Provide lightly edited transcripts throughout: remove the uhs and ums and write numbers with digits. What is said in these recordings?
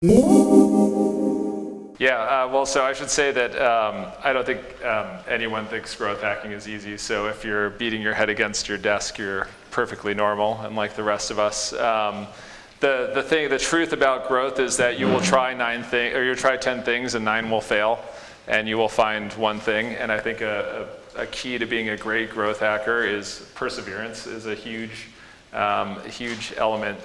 Yeah, well, so I should say that I don't think anyone thinks growth hacking is easy. So if you're beating your head against your desk, you're perfectly normal, unlike the rest of us. The truth about growth is that you will try 10 things and 9 will fail, and you will find one thing. And I think a key to being a great growth hacker is perseverance is a huge element,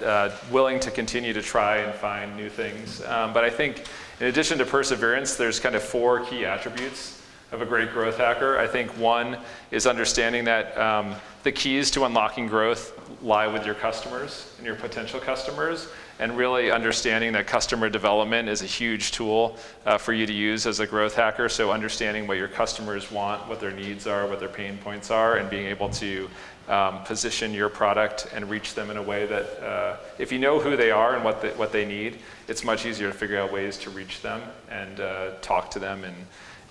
willing to continue to try and find new things. But I think in addition to perseverance, there's kind of 4 key attributes of a great growth hacker. I think one is understanding that the keys to unlocking growth lie with your customers and your potential customers, and really understanding that customer development is a huge tool for you to use as a growth hacker. So understanding what your customers want, what their needs are, what their pain points are, and being able to position your product and reach them in a way that if you know who they are and what they need, it's much easier to figure out ways to reach them and talk to them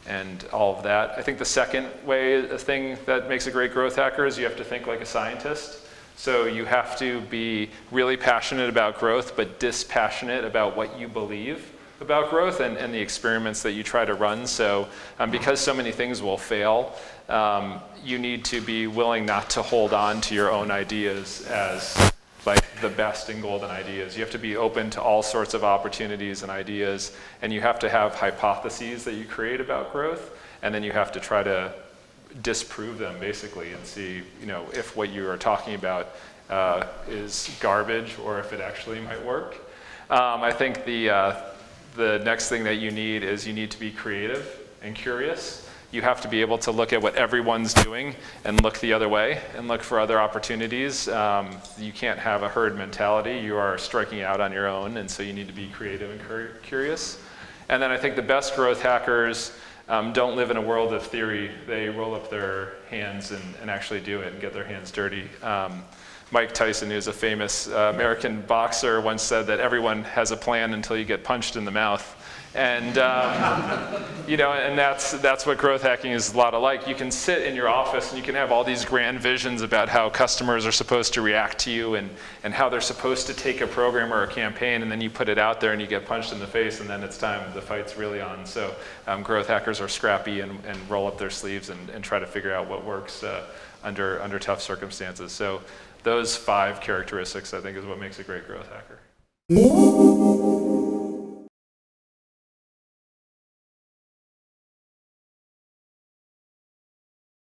and all of that. I think the second thing that makes a great growth hacker is you have to think like a scientist. So you have to be really passionate about growth, but dispassionate about what you believe about growth and the experiments that you try to run. So because so many things will fail, you need to be willing not to hold on to your own ideas as like the best and golden ideas. You have to be open to all sorts of opportunities and ideas, and you have to have hypotheses that you create about growth, and then you have to try to disprove them basically and see, if what you are talking about is garbage or if it actually might work. I think the next thing that you need is you need to be creative and curious. You have to be able to look at what everyone's doing and look the other way and look for other opportunities. You can't have a herd mentality. You are striking out on your own, and so you need to be creative and curious. And then I think the best growth hackers don't live in a world of theory. They roll up their hands and actually do it and get their hands dirty. Mike Tyson, who's a famous American boxer, once said that everyone has a plan until you get punched in the mouth. And and that's what growth hacking is a lot alike. You can sit in your office and you can have all these grand visions about how customers are supposed to react to you and how they're supposed to take a program or a campaign, and then you put it out there and you get punched in the face, and then it's time, the fight's really on. So growth hackers are scrappy and roll up their sleeves and try to figure out what works under tough circumstances. So those 5 characteristics, I think, is what makes a great growth hacker.